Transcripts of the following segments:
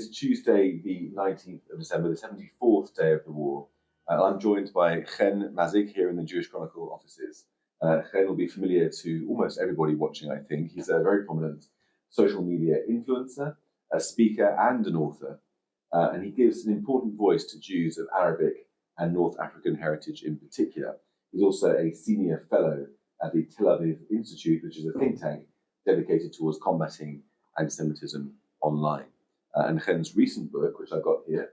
is Tuesday, the 19th of December, the 74th day of the war. I'm joined by Hen Mazzig here in the Jewish Chronicle offices. Hen will be familiar to almost everybody watching, I think. He's a very prominent social media influencer, a speaker, and an author. And he gives an important voice to Jews of Arabic and North African heritage in particular. He's also a senior fellow at the Tel Aviv Institute, which is a think tank dedicated towards combating anti-Semitism online. And Chen's recent book, which I've got here,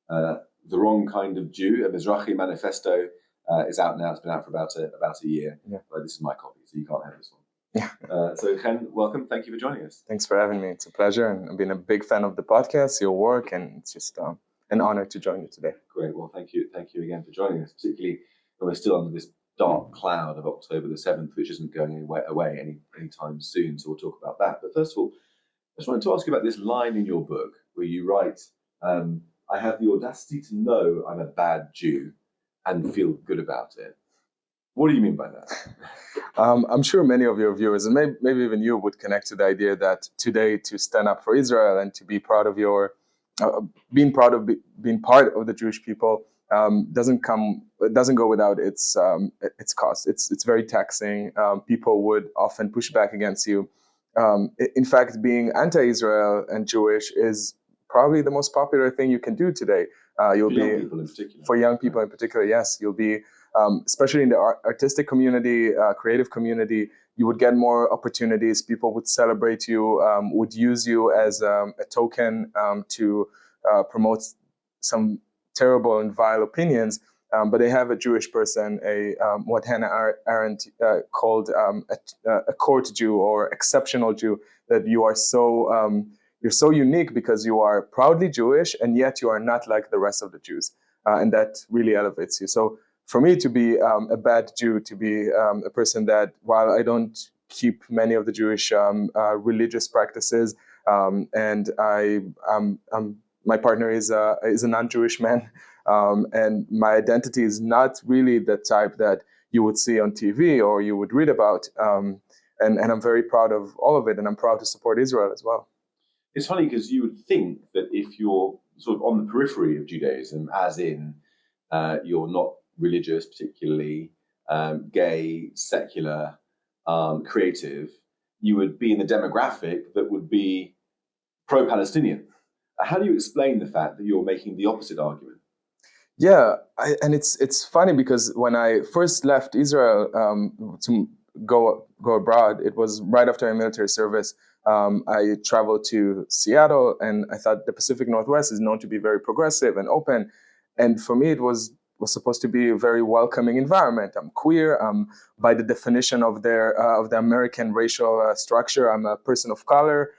The Wrong Kind of Jew, a Mizrahi Manifesto, is out now. It's been out for about a year. Yeah. This is my copy, so you can't have this one. Yeah. So Hen, welcome. Thank you for joining us. Thanks for having me. It's a pleasure. And I've been a big fan of the podcast, your work, and it's just an honor to join you today. Great. Well, thank you. Thank you again for joining us, particularly when we're still under this dark cloud of October the 7th, which isn't going away anytime soon. So we'll talk about that. But first of all, I just wanted to ask you about this line in your book where you write, I have the audacity to know I'm a bad Jew and feel good about it. What do you mean by that? I'm sure many of your viewers, and maybe even you, would connect to the idea that today to stand up for Israel and to be proud of being part of the Jewish people doesn't go without its cost. It's very taxing. People would often push back against you. In fact, being anti-Israel and Jewish is probably the most popular thing you can do today. For young people in particular, yes, you'll be, especially in the artistic community, creative community, you would get more opportunities. People would celebrate you, would use you as a token to promote some terrible and vile opinions. But they have a Jewish person, what Hannah Arendt called a court Jew or exceptional Jew, that you are you're so unique because you are proudly Jewish and yet you are not like the rest of the Jews. And that really elevates you. So for me to be a bad Jew, to be a person that, while I don't keep many of the Jewish religious practices, and my partner is a non-Jewish man, and my identity is not really the type that you would see on TV or you would read about. And I'm very proud of all of it, and I'm proud to support Israel as well. It's funny because you would think that if you're sort of on the periphery of Judaism, as in you're not religious, particularly gay, secular, creative, you would be in the demographic that would be pro-Palestinian. How do you explain the fact that you're making the opposite argument? Yeah, and it's funny because when I first left Israel to go abroad, it was right after my military service. I traveled to Seattle, and I thought the Pacific Northwest is known to be very progressive and open. And for me, it was supposed to be a very welcoming environment. I'm queer. By the definition of the American racial structure, I'm a person of color.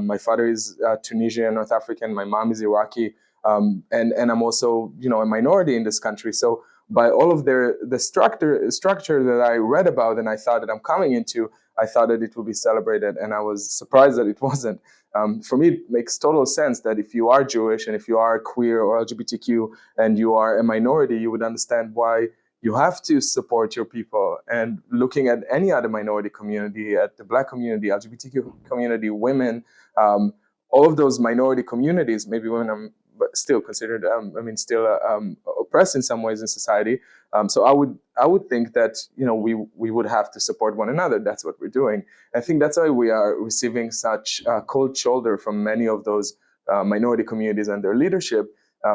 My father is Tunisian, North African. My mom is Iraqi. And I'm also, a minority in this country. So by all of the structure that I read about and I thought that I'm coming into, I thought that it would be celebrated, and I was surprised that it wasn't. For me, it makes total sense that if you are Jewish and if you are queer or LGBTQ and you are a minority, you would understand why you have to support your people. And looking at any other minority community, at the Black community, LGBTQ community, women, all of those minority communities, maybe women but still considered, oppressed in some ways in society. So I would think that, we would have to support one another. That's what we're doing. I think that's why we are receiving such cold shoulder from many of those minority communities and their leadership,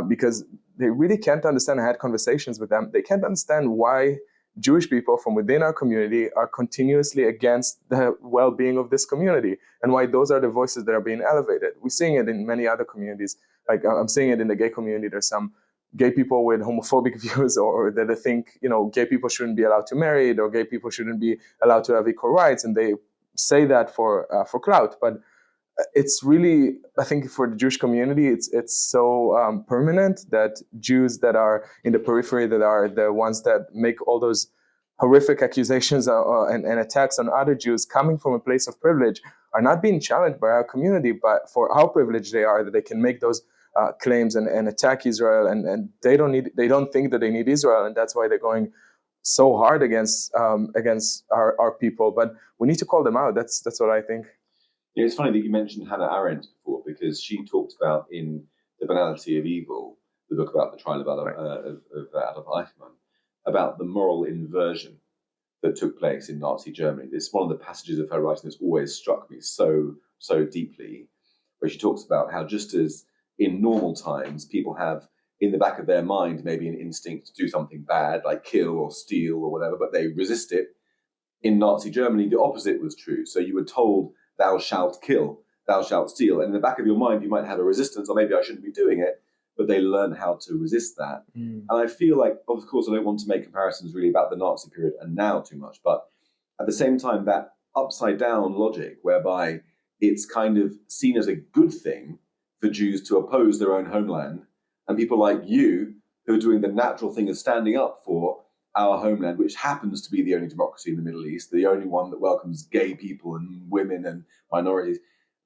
because they really can't understand. I had conversations with them. They can't understand why Jewish people from within our community are continuously against the well-being of this community, and why those are the voices that are being elevated. We're seeing it in many other communities. Like I'm seeing it in the gay community. There's some gay people with homophobic views, or that they think, gay people shouldn't be allowed to marry, or gay people shouldn't be allowed to have equal rights, and they say that for clout. But it's really, I think, for the Jewish community, it's so permanent that Jews that are in the periphery, that are the ones that make all those horrific accusations and attacks on other Jews coming from a place of privilege, are not being challenged by our community, but for how privileged they are, that they can make those claims and attack Israel, and they don't think that they need Israel, and that's why they're going so hard against our people. But we need to call them out. That's what I think. Yeah, it's funny that you mentioned Hannah Arendt before, because she talked about in The Banality of Evil, the book about the trial of Adolf Eichmann, about the moral inversion that took place in Nazi Germany. It's one of the passages of her writing that's always struck me so deeply, where she talks about how just as in normal times people have in the back of their mind maybe an instinct to do something bad, like kill or steal or whatever, but they resist it. In Nazi Germany, the opposite was true. So you were told, thou shalt kill, thou shalt steal. And in the back of your mind, you might have a resistance, or maybe I shouldn't be doing it, but they learn how to resist that. And I feel like, of course, I don't want to make comparisons really about the Nazi period and now too much, but at the same time, that upside down logic whereby it's kind of seen as a good thing for Jews to oppose their own homeland, and people like you who are doing the natural thing of standing up for our homeland, which happens to be the only democracy in the Middle East, the only one that welcomes gay people and women and minorities,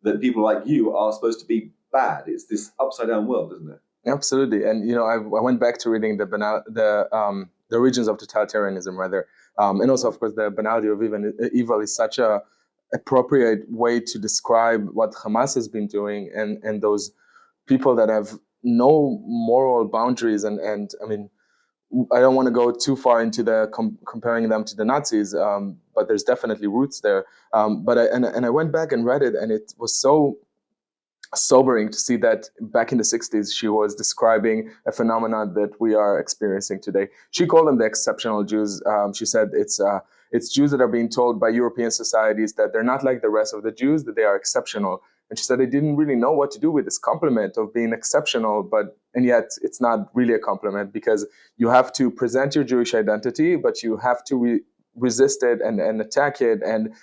that people like you are supposed to be bad. It's this upside down world, isn't it? Absolutely. And, I went back to reading the origins of totalitarianism, rather. And also, of course, the banality of evil is such a appropriate way to describe what Hamas has been doing, and those people that have no moral boundaries. And I mean, I don't want to go too far into the comparing them to the Nazis, but there's definitely roots there. But I went back and read it, and it was so sobering to see that back in the 60s, she was describing a phenomenon that we are experiencing today. She called them the exceptional Jews. She said it's Jews that are being told by European societies that they're not like the rest of the Jews, that they are exceptional. And she said they didn't really know what to do with this compliment of being exceptional, and yet it's not really a compliment, because you have to present your Jewish identity, but you have to resist it and attack it and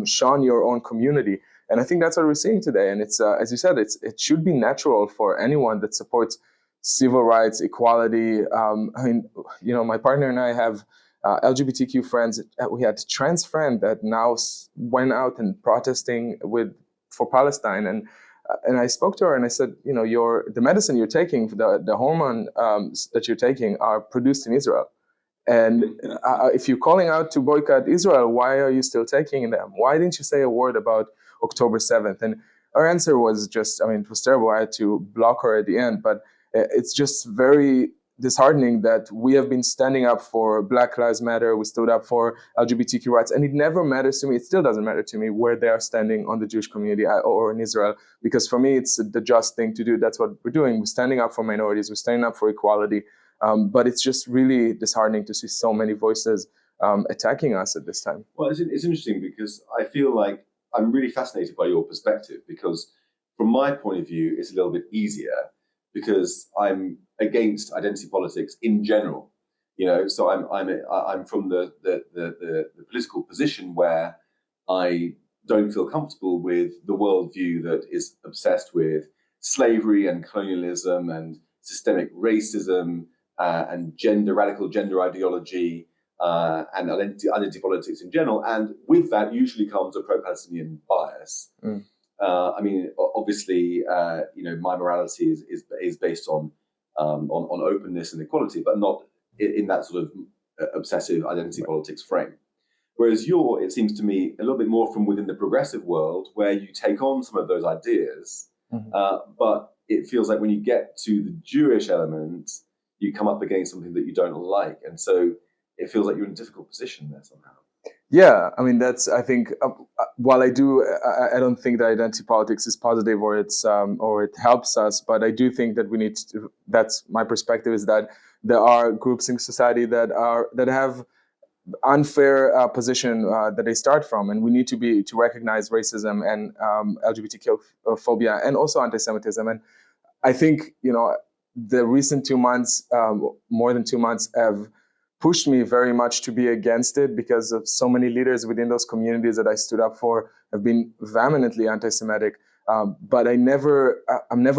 shun your own community. And I think that's what we're seeing today. And it's, as you said, it should be natural for anyone that supports civil rights, equality. I mean, my partner and I have LGBTQ friends. We had a trans friend that now went out and protesting for Palestine. And I spoke to her and I said, the medicine you're taking, the hormone that you're taking are produced in Israel. And if you're calling out to boycott Israel, why are you still taking them? Why didn't you say a word about October 7th? And her answer was it was terrible. I had to block her at the end. But it's just very disheartening that we have been standing up for Black Lives Matter. We stood up for LGBTQ rights. And it never matters to me. It still doesn't matter to me where they are standing on the Jewish community or in Israel. Because for me, it's the just thing to do. That's what we're doing. We're standing up for minorities. We're standing up for equality. But it's just really disheartening to see so many voices attacking us at this time. Well, it's interesting because I feel like I'm really fascinated by your perspective, because from my point of view, it's a little bit easier because I'm against identity politics in general. So I'm from the political position where I don't feel comfortable with the worldview that is obsessed with slavery and colonialism and systemic racism and radical gender ideology and identity politics in general. And with that usually comes a pro-Palestinian bias. Obviously, my morality is based on openness and equality, but not in that sort of obsessive identity politics frame. Whereas it seems to me, a little bit more from within the progressive world, where you take on some of those ideas, but it feels like when you get to the Jewish element, you come up against something that you don't like. And so it feels like you're in a difficult position there somehow. Yeah, I think, while I don't think that identity politics is positive or it helps us, but I do think that that's my perspective, is that there are groups in society that have unfair position that they start from, and we need to recognize racism and LGBTQ phobia and also anti-Semitism. And I think, the recent 2 months, more than 2 months, have pushed me very much to be against it, because of so many leaders within those communities that I stood up for have been vehemently anti-Semitic. But I'm never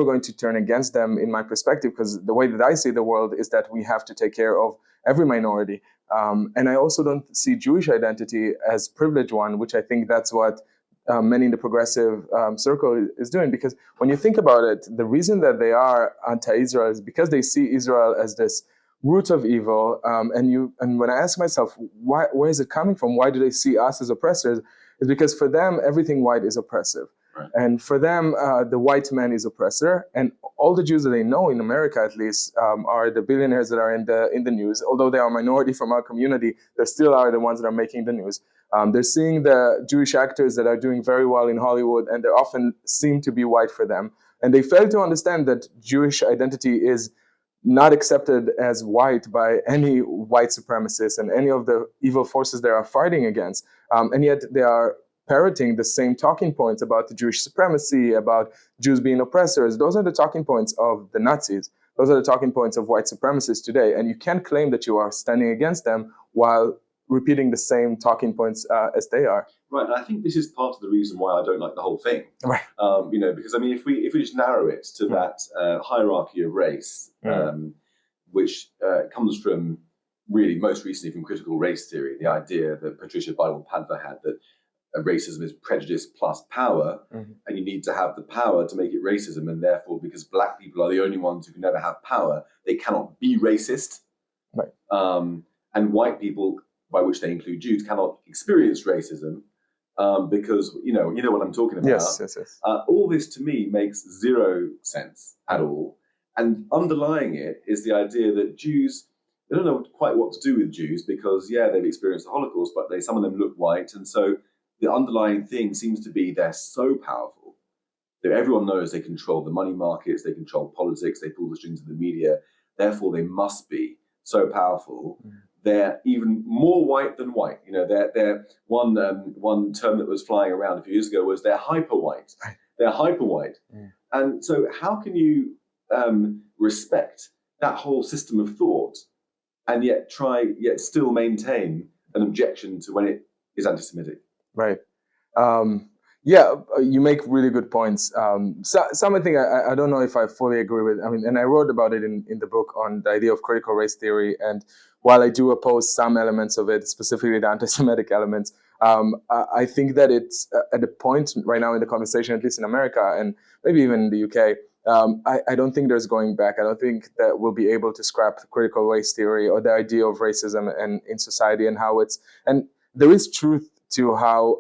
going to turn against them in my perspective, because the way that I see the world is that we have to take care of every minority. And I also don't see Jewish identity as privileged one, which I think that's what many in the progressive circle is doing. Because when you think about it, the reason that they are anti-Israel is because they see Israel as this root of evil. And when I ask myself, where is it coming from? Why do they see us as oppressors? It's because for them, everything white is oppressive. Right. And for them, the white man is oppressor, and all the Jews that they know in America, at least, are the billionaires that are in the news. Although they are a minority from our community, they still are the ones that are making the news. They're seeing the Jewish actors that are doing very well in Hollywood, and they often seem to be white for them. And they fail to understand that Jewish identity is not accepted as white by any white supremacists and any of the evil forces they are fighting against. And yet they are parroting the same talking points about the Jewish supremacy, about Jews being oppressors. Those are the talking points of the Nazis. Those are the talking points of white supremacists today. And you can't claim that you are standing against them while repeating the same talking points as they are. Right, and I think this is part of the reason why I don't like the whole thing. Right. Because I mean, if we just narrow it to that hierarchy of race, which comes from really most recently from critical race theory, the idea that Patricia Bible-Padva had that racism is prejudice plus power, and you need to have the power to make it racism, and therefore, because black people are the only ones who can never have power, they cannot be racist. Right. And white people, by which they include Jews, cannot experience racism because you know what I'm talking about. Yes. All this to me makes zero sense at all, and underlying it is the idea that Jews, they don't know quite what to do with Jews because they've experienced the Holocaust, but some of them look white, and so the underlying thing seems to be they're so powerful that everyone knows they control the money markets, they control politics, they pull the strings of the media. Therefore, they must be so powerful. They're even more white than white. They're one term that was flying around a few years ago was they're hyper white. They're hyper white. And so how can you respect that whole system of thought and yet still maintain an objection to when it is anti-Semitic? Right. You make really good points. Something I don't know if I fully agree with. I mean, and I wrote about it in the book on the idea of critical race theory. And while I do oppose some elements of it, specifically the anti-Semitic elements, I think that it's at a point right now in the conversation, at least in America and maybe even in the UK, I don't think there's going back. I don't think that we'll be able to scrap critical race theory or the idea of racism and in society and how it's, and there is truth to how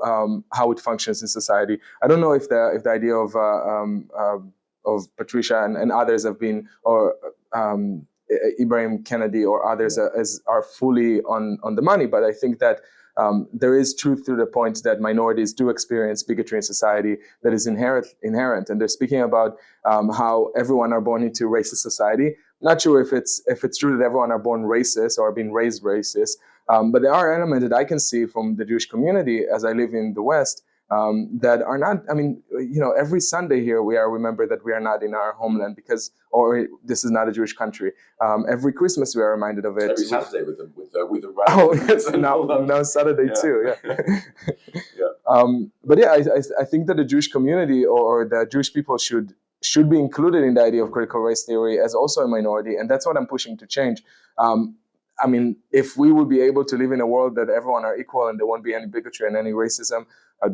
it functions in society. I don't know if the idea of Patricia and others have been, or Ibrahim Kennedy or others are fully on the money, but I think that there is truth to the point that minorities do experience bigotry in society that is inherent. And they're speaking about how everyone are born into racist society. Not sure if it's true that everyone are born racist or being raised racist, but there are elements that I can see from the Jewish community as I live in the West that are not. I mean, every Sunday here we are remembered that we are not in our homeland or this is not a Jewish country. Every Christmas we are reminded of it. Every Saturday with the oh yes, now Saturday too. But I think that the Jewish community or the Jewish people should be included in the idea of critical race theory as also a minority, and that's what I'm pushing to change. I mean, if we would be able to live in a world that everyone are equal and there won't be any bigotry and any racism, I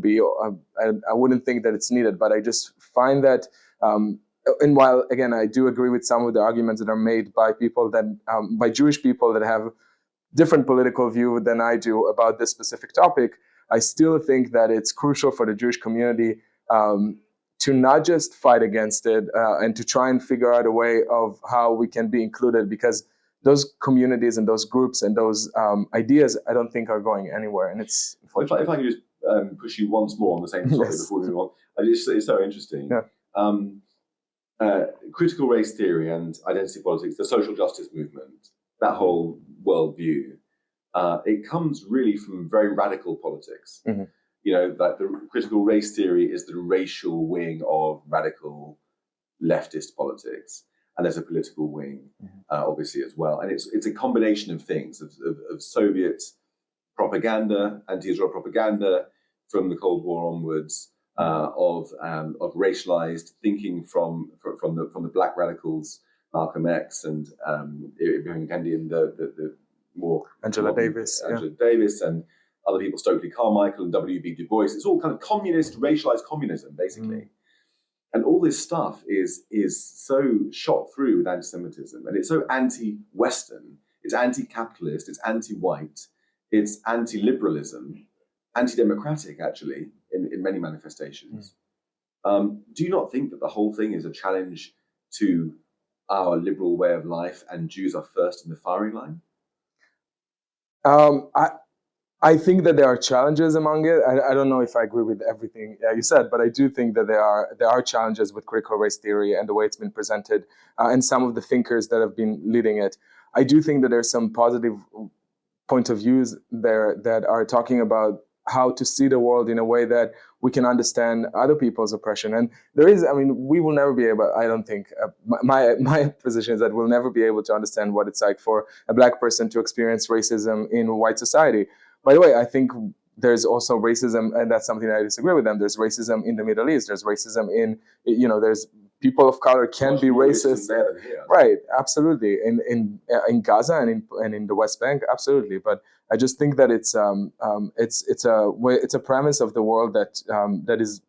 wouldn't think that it's needed. But I just find that, and while again I do agree with some of the arguments that are made by people that by Jewish people that have different political view than I do about this specific topic, I still think that it's crucial for the Jewish community to not just fight against it and to try and figure out a way of how we can be included, because those communities and those groups and those ideas, I don't think are going anywhere. And it's if I can just push you once more on the same topic before we move on, it's so interesting. Critical race theory and identity politics, the social justice movement, that whole worldview, it comes really from very radical politics. Like the critical race theory is the racial wing of radical leftist politics. And there's a political wing, obviously, as well. And it's a combination of things, of Soviet propaganda, anti-Israel propaganda from the Cold War onwards, of racialized thinking from the black radicals, Malcolm X and Ibrahim Kennedy and the more Angela Davis and other people, Stokely Carmichael and W.B. Du Bois. It's all kind of communist, racialized communism, basically. And all this stuff is so shot through with anti-Semitism, and it's so anti-Western, it's anti-capitalist, it's anti-white, it's anti-liberalism, anti-democratic, actually, in many manifestations. Do you not think that the whole thing is a challenge to our liberal way of life, and Jews are first in the firing line? Um, I, I think that there are challenges among it. I don't know if I agree with everything you said, but I do think that there are challenges with critical race theory and the way it's been presented, and some of the thinkers that have been leading it. I do think that there's some positive point of views there that are talking about how to see the world in a way that we can understand other people's oppression. And there is, I mean, we will never be able, I don't think, my position is that we'll never be able to understand what it's like for a black person to experience racism in white society. By the way, I think there's also racism, and that's something I disagree with them. There's racism in the Middle East. There's racism there's people of color can be racist. Right, absolutely. In Gaza and in the West Bank, absolutely. But I just think that it's a premise of the world that is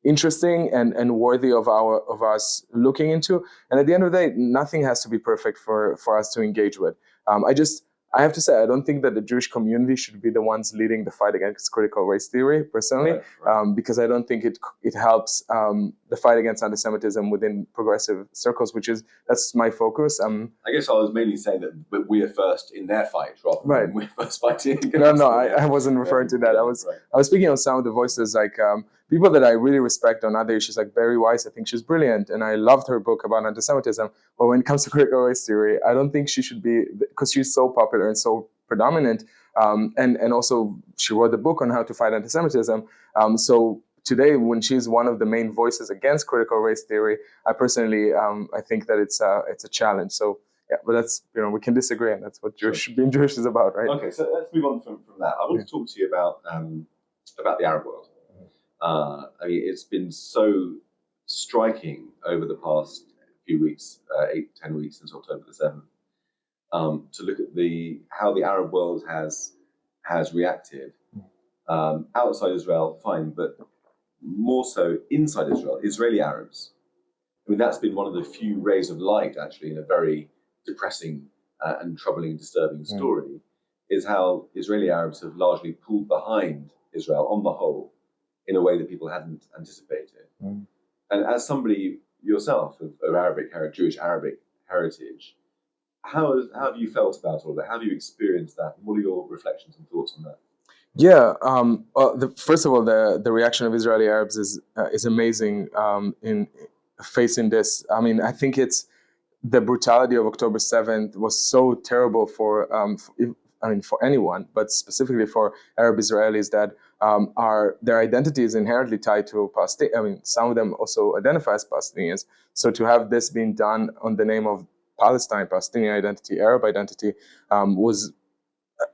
interesting and worthy of us looking into. And at the end of the day, nothing has to be perfect for us to engage with. I have to say, I don't think that the Jewish community should be the ones leading the fight against critical race theory, personally, right. Because I don't think it helps the fight against anti-Semitism within progressive circles, that's my focus. I guess I was mainly saying that we are first in their fight, rather than we're first fighting. I wasn't referring to that. I was speaking on some of the voices, like people that I really respect on other issues, like Barry Weiss. I think she's brilliant, and I loved her book about anti-Semitism. But when it comes to critical race theory, I don't think she should be, because she's so popular and so predominant. And also she wrote the book on how to fight anti-Semitism. So today, when she's one of the main voices against critical race theory, I personally I think that it's a challenge. So yeah, but that's, we can disagree, and that's what being Jewish is about, right? Okay, so let's move on from that. I want to talk to you about the Arab world. I mean, it's been so striking over the past few weeks, 8-10 weeks since October the 7th, to look at how the Arab world has reacted. Outside Israel, fine, but more so inside Israel, Israeli Arabs. I mean, that's been one of the few rays of light, actually, in a very depressing and troubling, disturbing story, is how Israeli Arabs have largely pulled behind Israel on the whole, in a way that people hadn't anticipated. And as somebody yourself of Jewish Arabic heritage, how have you felt about all that? How have you experienced that? What are your reflections and thoughts on that? Yeah. First of all, the reaction of Israeli Arabs is amazing in facing this. I mean, I think it's the brutality of October 7th was so terrible for anyone, but specifically for Arab Israelis that their identity is inherently tied to Palestine. I mean, some of them also identify as Palestinians. So to have this being done on the name of Palestine, Palestinian identity, Arab identity,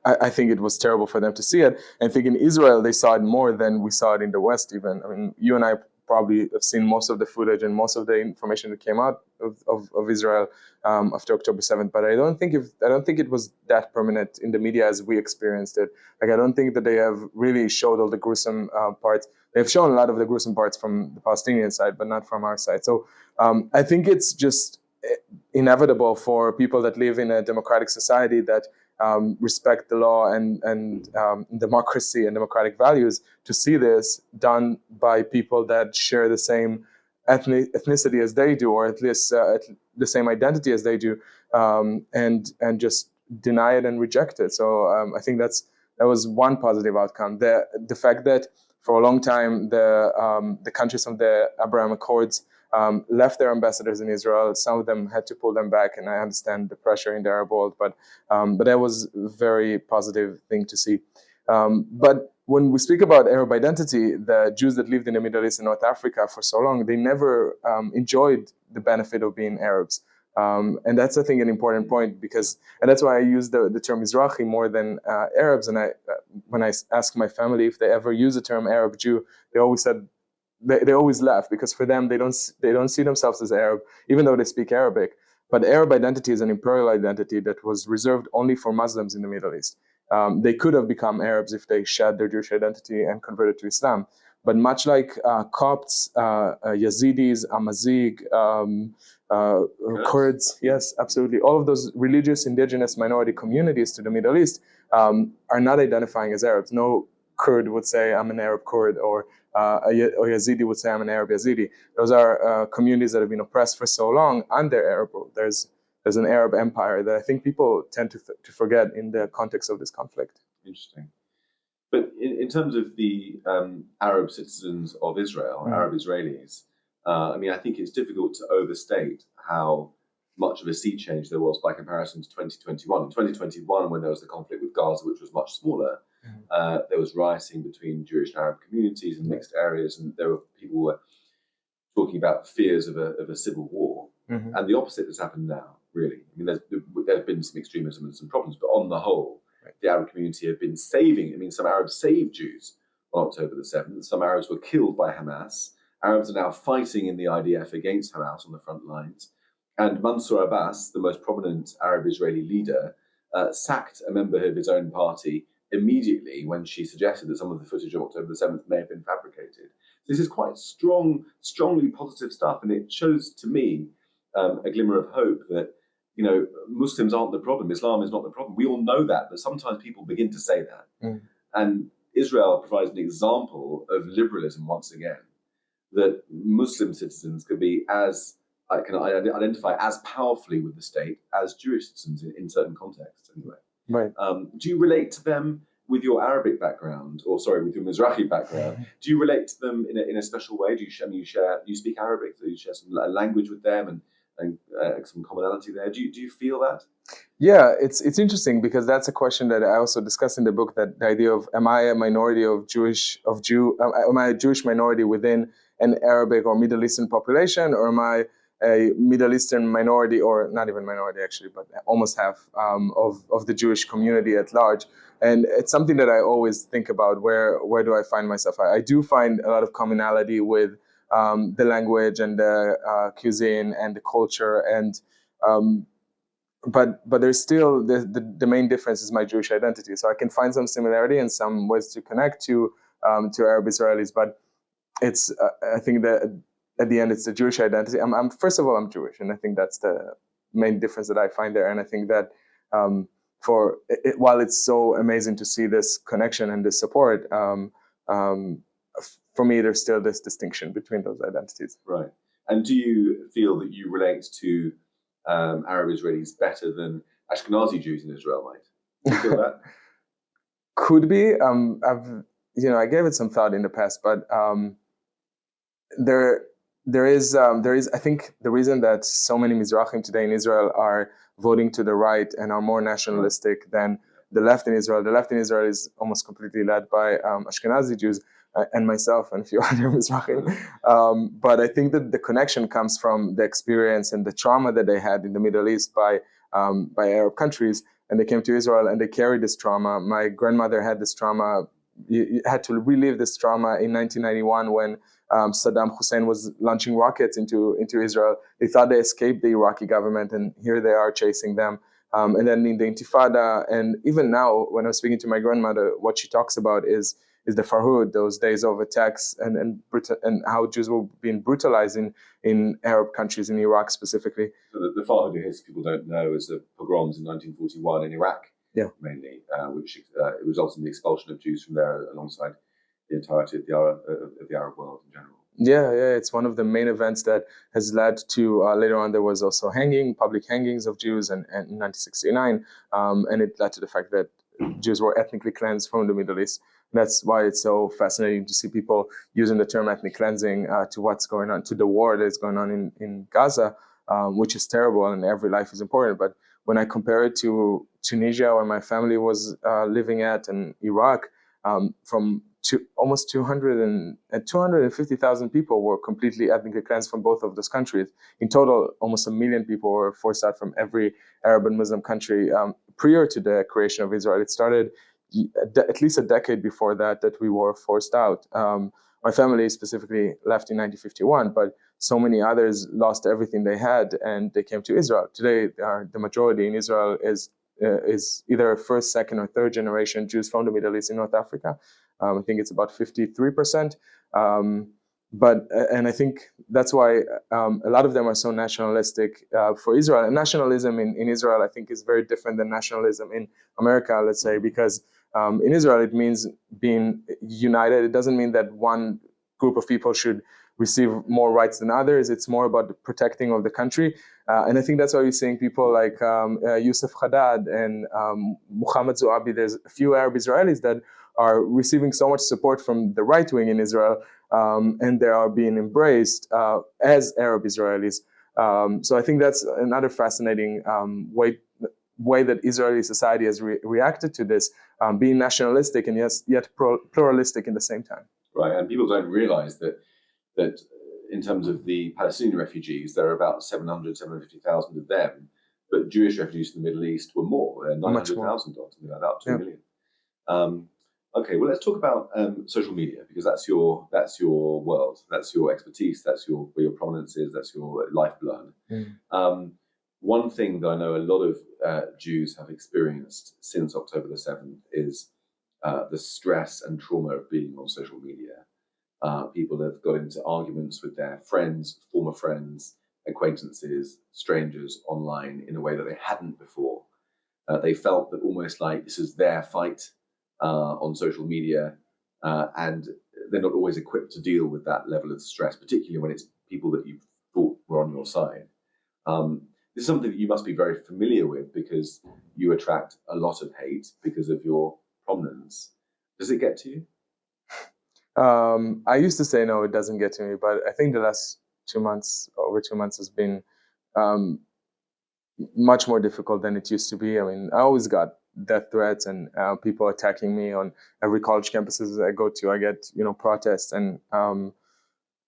I think it was terrible for them to see it. And I think in Israel, they saw it more than we saw it in the West even. I mean, you and I probably have seen most of the footage and most of the information that came out of Israel after October 7th. But I don't think it was that permanent in the media as we experienced it. Like, I don't think that they have really showed all the gruesome parts. They've shown a lot of the gruesome parts from the Palestinian side, but not from our side. So I think it's just inevitable for people that live in a democratic society that respect the law and democracy and democratic values to see this done by people that share the same ethnicity as they do, or at least the same identity as they do, and just deny it and reject it. So I think that was one positive outcome. The fact that for a long time the countries of the Abraham Accords left their ambassadors in Israel. Some of them had to pull them back, and I understand the pressure in the Arab world, but that was a very positive thing to see. But when we speak about Arab identity, the Jews that lived in the Middle East and North Africa for so long, they never enjoyed the benefit of being Arabs. And that's, I think, an important point, and that's why I use the term Mizrahi more than Arabs. And when I ask my family if they ever use the term Arab Jew, they always said, they always laugh, because for them they don't see themselves as Arab, even though they speak Arabic. But Arab identity is an imperial identity that was reserved only for Muslims in the Middle East. They could have become Arabs if they shed their Jewish identity and converted to Islam. But much like Copts, Yazidis, Amazigh, Kurds, yes, absolutely, all of those religious indigenous minority communities to the Middle East are not identifying as Arabs. No, Kurd would say, I'm an Arab Kurd, or Yazidi would say, I'm an Arab Yazidi. Those are communities that have been oppressed for so long, and they're Arab. There's an Arab empire that I think people tend to forget in the context of this conflict. Interesting. But in terms of the Arab citizens of Israel, Arab Israelis, I mean, I think it's difficult to overstate how much of a sea change there was by comparison to 2021. In 2021, when there was the conflict with Gaza, which was much smaller, there was rioting between Jewish and Arab communities in mixed areas, and there were people who were talking about fears of a civil war. And the opposite has happened now, really. I mean, there's been some extremism and some problems, but on the whole, the Arab community have been saving. I mean, some Arabs saved Jews on October the 7th. Some Arabs were killed by Hamas. Arabs are now fighting in the IDF against Hamas on the front lines. And Mansour Abbas, the most prominent Arab Israeli leader, sacked a member of his own party immediately when she suggested that some of the footage of October the 7th may have been fabricated. This is quite strongly positive stuff, and it shows to me a glimmer of hope that, you know, Muslims aren't the problem. Islam is not the problem. We all know that, but sometimes people begin to say that. And Israel provides an example of liberalism once again, that Muslim citizens could be can identify as powerfully with the state as Jewish citizens in certain contexts, anyway. Right. Do you relate to them with your Arabic background, or sorry, with your Mizrahi background? Do you relate to them in a special way? Do you speak Arabic? Do you share some language with them and some commonality there? Do you feel that? Yeah, it's interesting because that's a question that I also discuss in the book. That the idea of, am I a minority am I a Jewish minority within an Arabic or Middle Eastern population, or am I a Middle Eastern minority, or not even minority actually, but almost half of the Jewish community at large? And it's something that I always think about. Where do I find myself? I do find a lot of commonality with the language and the cuisine and the culture, and but there's still the main difference is my Jewish identity. So I can find some similarity and some ways to connect to Arab Israelis, but it's I think that at the end it's the Jewish identity. I'm first of all, I'm Jewish, and I think that's the main difference that I find there. And I think that while it's so amazing to see this connection and this support, for me there's still this distinction between those identities. Right. And do you feel that you relate to Arab Israelis better than Ashkenazi Jews in Israel might? Do you feel that? Could be. I gave it some thought in the past, but there is. I think the reason that so many Mizrahim today in Israel are voting to the right and are more nationalistic than the left in Israel. The left in Israel is almost completely led by Ashkenazi Jews and myself and a few other Mizrahim. But I think that the connection comes from the experience and the trauma that they had in the Middle East by Arab countries, and they came to Israel and they carried this trauma. My grandmother had this trauma. Had to relive this trauma in 1991 when Saddam Hussein was launching rockets into Israel. They thought they escaped the Iraqi government, and here they are chasing them. And then in the Intifada, and even now, when I was speaking to my grandmother, what she talks about is the Farhud, those days of attacks and how Jews were being brutalized in Arab countries, in Iraq specifically. So the Farhud, if people don't know, is the pogroms in 1941 in Iraq, mainly, which resulted in the expulsion of Jews from there alongside the entirety of the Arab world in general. Yeah, it's one of the main events that has led to, later on there was also public hangings of Jews in 1969, and it led to the fact that Jews were ethnically cleansed from the Middle East. That's why it's so fascinating to see people using the term ethnic cleansing to what's going on, to the war that is going on in Gaza, which is terrible, and every life is important. But when I compare it to Tunisia, where my family was living at, and Iraq, from almost 250,000 people were completely ethnically cleansed from both of those countries. In total, almost 1 million people were forced out from every Arab and Muslim country prior to the creation of Israel. It started at least a decade before that we were forced out. My family specifically left in 1951, but so many others lost everything they had and they came to Israel. Today, the majority in Israel is either first, second, or third generation Jews from the Middle East in North Africa. I think it's about 53%. And I think that's why a lot of them are so nationalistic for Israel. And nationalism in Israel, I think, is very different than nationalism in America, let's say, because in Israel, it means being united. It doesn't mean that one group of people should receive more rights than others. It's more about the protecting of the country. And I think that's why you're seeing people like Youssef Haddad and Muhammad Zouabi. There's a few Arab Israelis that are receiving so much support from the right wing in Israel, and they are being embraced as Arab Israelis. So I think that's another fascinating way that Israeli society has reacted to this, being nationalistic and yet pluralistic in the same time. Right, and people don't realize that in terms of the Palestinian refugees, there are about 750,000 of them, but Jewish refugees from the Middle East were more, 900,000 or something like that, 2 million. Okay, well, let's talk about social media, because that's your world, that's your expertise, that's where your prominence is, that's your lifeblood. One thing that I know a lot of Jews have experienced since October the 7th is the stress and trauma of being on social media. People have got into arguments with their friends, former friends, acquaintances, strangers online in a way that they hadn't before. They felt that almost like this is their fight on social media, and they're not always equipped to deal with that level of stress, particularly when it's people that you thought were on your side. This is something that you must be very familiar with because you attract a lot of hate because of your prominence. Does it get to you? I used to say no, it doesn't get to me, but I think the last 2 months, over 2 months, has been much more difficult than it used to be. I mean, I always got death threats and people attacking me on every college campuses I go to. I get, protests and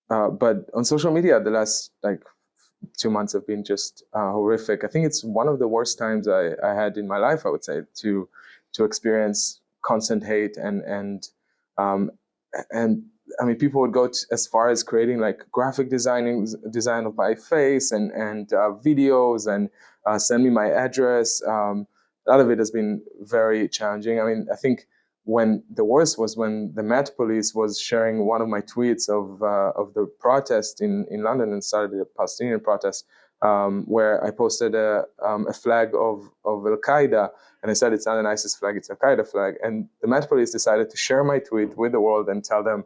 but on social media, the last 2 months have been just horrific. I think it's one of the worst times I had in my life, I would say, to experience constant hate and I mean, people would go as far as creating graphic design of my face and videos and send me my address. A lot of it has been very challenging. I mean, I think when the worst was when the Met Police was sharing one of my tweets of the protest in London and started the Palestinian protest, where I posted a flag of Al Qaeda, and I said it's not an ISIS flag, it's Al Qaeda flag. And the Met Police decided to share my tweet with the world and tell them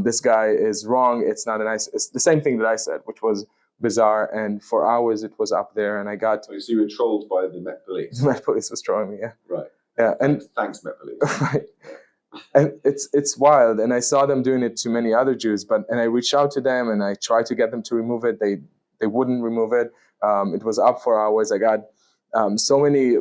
this guy is wrong. It's not an ISIS. It's the same thing that I said, which was bizarre. And for hours it was up there, and I got. So you were trolled by the Met Police. The Met Police was trolling me, yeah. Right. Yeah, thanks Met Police. Right. Yeah. And it's wild, and I saw them doing it to many other Jews. And I reached out to them, and I tried to get them to remove it. They wouldn't remove it. It was up for hours. I got so many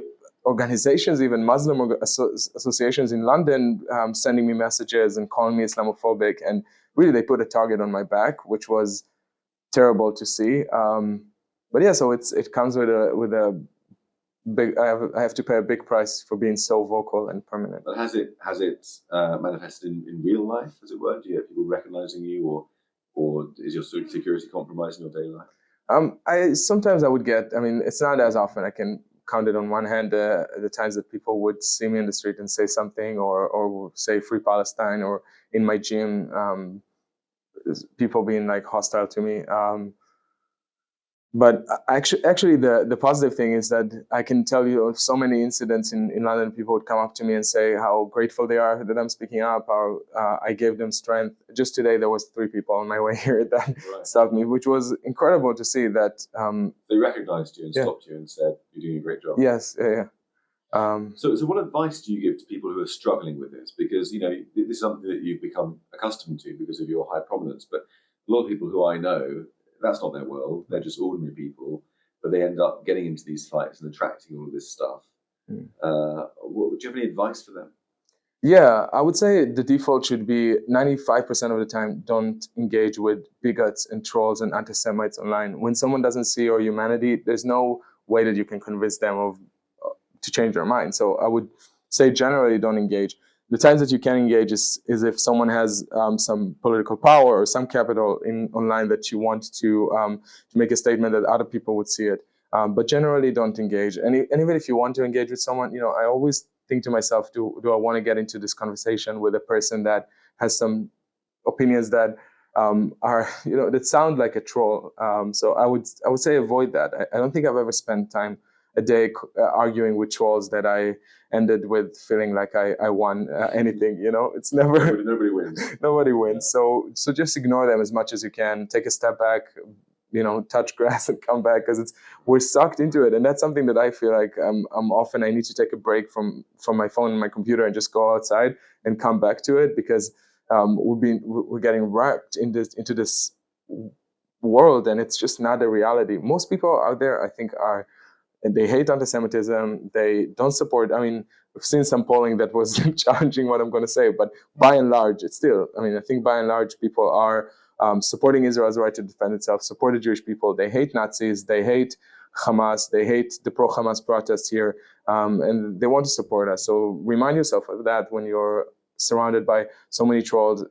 organizations, even Muslim associations in London, sending me messages and calling me Islamophobic. And really, they put a target on my back, which was terrible to see. But yeah, so it comes with a big. I have to pay a big price for being so vocal and permanent. But has it manifested in real life, as it were? Do you have people recognizing you, or is your security compromised in your daily life? Sometimes I would get. I mean, it's not as often. I can count it on one hand the times that people would see me in the street and say something, or say "Free Palestine," or in my gym, people being hostile to me. But actually, the positive thing is that I can tell you of so many incidents in London. People would come up to me and say how grateful they are that I'm speaking up, how I gave them strength. Just today, there was 3 people on my way here that stopped me, which was incredible to see that. They recognized you and stopped you and said, "You're doing a great job." Yes, yeah. So what advice do you give to people who are struggling with this? Because, this is something that you've become accustomed to because of your high prominence. But a lot of people who I know, that's not their world. They're just ordinary people, but they end up getting into these fights and attracting all of this stuff. Do you have any advice for them? Yeah, I would say the default should be 95% of the time, don't engage with bigots and trolls and anti-Semites online. When someone doesn't see your humanity, there's no way that you can convince them to change their mind. So I would say generally don't engage. The times that you can engage is if someone has some political power or some capital online that you want to make a statement that other people would see it. But generally, don't engage. And even if you want to engage with someone, I always think to myself, do I want to get into this conversation with a person that has some opinions that are, that sound like a troll? So I would say avoid that. I don't think I've ever spent time a day arguing with trolls that I ended with feeling like I won anything. It's never nobody wins. Nobody wins. Yeah. So just ignore them as much as you can. Take a step back, touch grass and come back, because we're sucked into it. And that's something that I feel like I'm often, I need to take a break from my phone and my computer and just go outside and come back to it, because we're getting wrapped into this world, and it's just not a reality. Most people out there, I think, and they hate anti-Semitism. They don't support. I mean, we've seen some polling that was challenging what I'm going to say, but by and large, it's still. I mean, I think by and large, people are supporting Israel's right to defend itself, support the Jewish people. They hate Nazis. They hate Hamas. They hate the pro-Hamas protests here, and they want to support us. So remind yourself of that when you're surrounded by so many trolls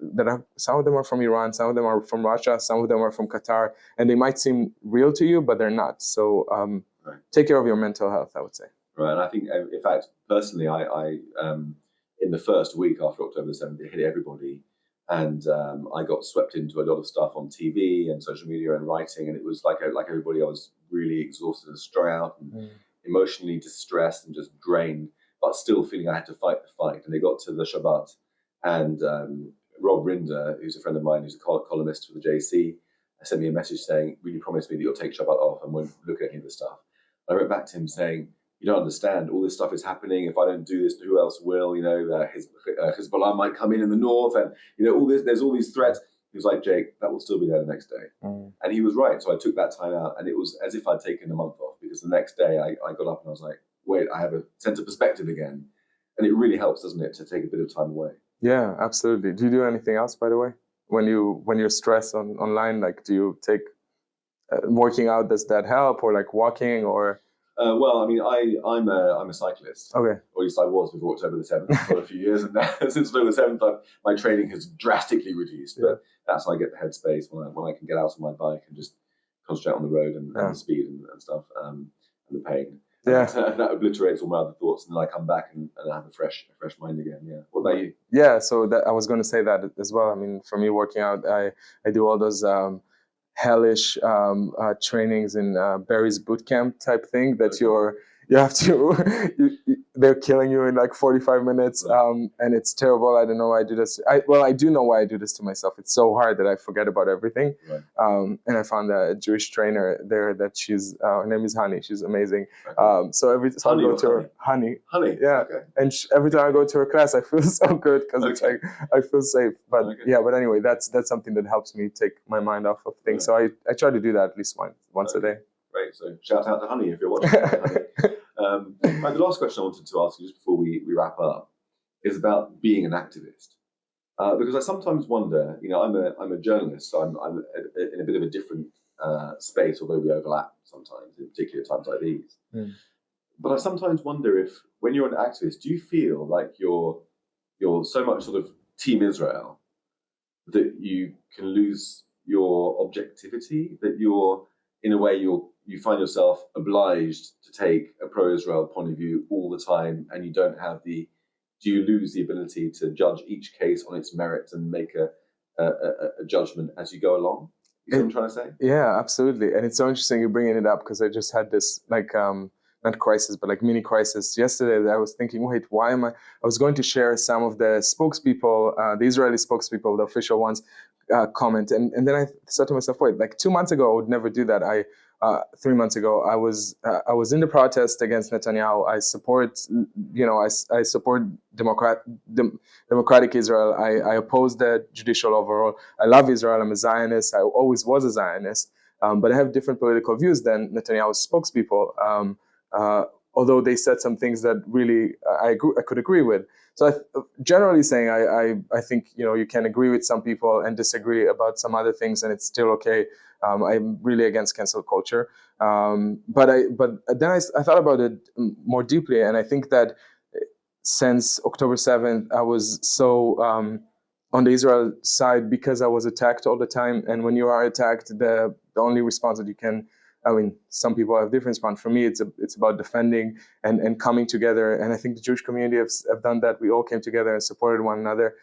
some of them are from Iran, some of them are from Russia, some of them are from Qatar, and they might seem real to you, but they're not. So right. Take care of your mental health, I would say. Right, and I think, in fact, personally, I in the first week after October the 7th, it hit everybody, and I got swept into a lot of stuff on TV and social media and writing, and it was like everybody, I was really exhausted and strung out and emotionally distressed and just drained, but still feeling I had to fight the fight. And they got to the Shabbat, and Rob Rinder, who's a friend of mine, who's a columnist for the JC, sent me a message saying, "Will you promise me that you'll take Shabbat off and won't look at any of the stuff?" I wrote back to him saying, "You don't understand. All this stuff is happening. If I don't do this, who else will? Hezbollah might come in the north, and all this. There's all these threats." He was like, "Jake, that will still be there the next day," and he was right. So I took that time out, and it was as if I'd taken a month off, because the next day I got up and I was like, "Wait, I have a sense of perspective again," and it really helps, doesn't it, to take a bit of time away? Yeah, absolutely. Do you do anything else, by the way, when you're stressed online? Like, do you take working out? Does that help, or like walking, or? Well, I mean, I'm a cyclist. Okay. Or at least I was before October the 7th for a few years, and now, since October the 7th, my training has drastically reduced. Yeah. But that's how I get the headspace when I can get out on my bike and just concentrate on the road and the speed and stuff, and the pain. Yeah. And that obliterates all my other thoughts, and then I come back and I have a fresh mind again. Yeah. What about you? Yeah. So I was going to say that as well. I mean, for me, working out, I do all those hellish trainings in Barry's boot camp type thing that you have to they're killing you in like 45 minutes, and it's terrible. I don't know why I do this. I do know why I do this to myself. It's so hard that I forget about everything. Right. And I found a Jewish trainer there that her name is Honey. She's amazing. Okay. So every time I go to her, Honey, yeah, okay. And every time I go to her class, I feel so good, because it's like I feel safe. But but anyway, that's something that helps me take my mind off of things. So I try to do that at least once a day. Great. So shout out to Honey if you're watching. The last question I wanted to ask you just before we wrap up is about being an activist, because I sometimes wonder. I'm a journalist, so I'm in a bit of a different space, although we overlap sometimes, in particular times like these. But I sometimes wonder if, when you're an activist, do you feel like you're so much sort of Team Israel that you can lose your objectivity, that you're, in a way, you find yourself obliged to take a pro-Israel point of view all the time, and you don't have do you lose the ability to judge each case on its merits and make a judgment as you go along? You see what I'm trying to say? Yeah, absolutely. And it's so interesting you bringing it up, because I just had this not crisis, but like mini crisis yesterday, that I was thinking, wait, why am I was going to share some of the spokespeople, the Israeli spokespeople, the official ones, comment. And then I said to myself, wait, like 2 months ago, I would never do that. 3 months ago, I was in the protest against Netanyahu. I support, I support democratic Israel. I oppose the judicial overall. I love Israel. I'm a Zionist. I always was a Zionist. But I have different political views than Netanyahu's spokespeople. Although they said some things that really I could agree with. So generally saying, I think you can agree with some people and disagree about some other things, and it's still okay. I'm really against cancel culture. But then I thought about it more deeply, and I think that since October 7th, I was so on the Israel side because I was attacked all the time. And when you are attacked, the only response that you can, some people have different response. For me, it's about defending and coming together. And I think the Jewish community have done that. We all came together and supported one another.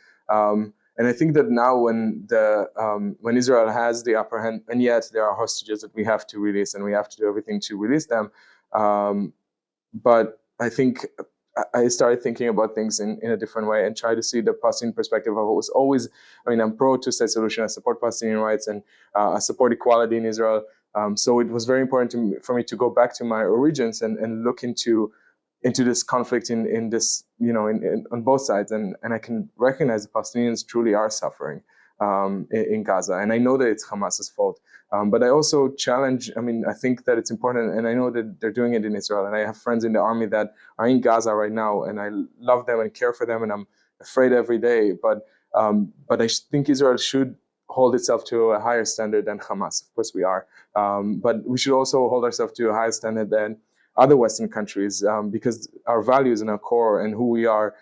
And I think that now when Israel has the upper hand, and yet there are hostages that we have to release, and we have to do everything to release them, but I think I started thinking about things in a different way and try to see the Palestinian perspective. I was always, I'm pro two-state solution. I support Palestinian rights and I support equality in Israel. So it was very important for me to go back to my origins and look into this conflict in this, on both sides. And I can recognize the Palestinians truly are suffering in Gaza. And I know that it's Hamas's fault. But I also challenge, I think that it's important, and I know that they're doing it in Israel. And I have friends in the army that are in Gaza right now, and I love them and care for them, and I'm afraid every day. But I think Israel should hold itself to a higher standard than Hamas. Of course we are. But we should also hold ourselves to a higher standard than other Western countries, because our values and our core and who we are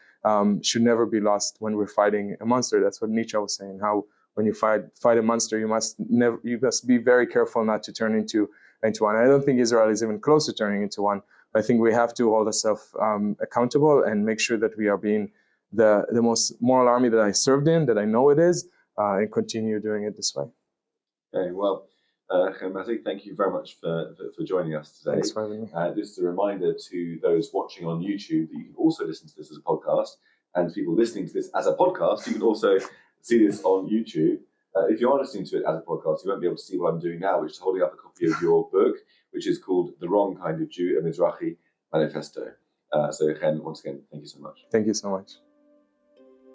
should never be lost when we're fighting a monster. That's what Nietzsche was saying, how when you fight a monster, you must be very careful not to turn into one. I don't think Israel is even close to turning into one. But I think we have to hold ourselves accountable and make sure that we are being the most moral army that I served in, that I know it is, and continue doing it this way. Okay, well, Hen Mazzig, thank you very much for joining us today. Thanks for having me. Just a reminder to those watching on YouTube that you can also listen to this as a podcast, and people listening to this as a podcast, you can also see this on YouTube. If you are listening to it as a podcast, you won't be able to see what I'm doing now, which is holding up a copy of your book, which is called The Wrong Kind of Jew, a Mizrahi Manifesto. So, Hen, once again, thank you so much. Thank you so much.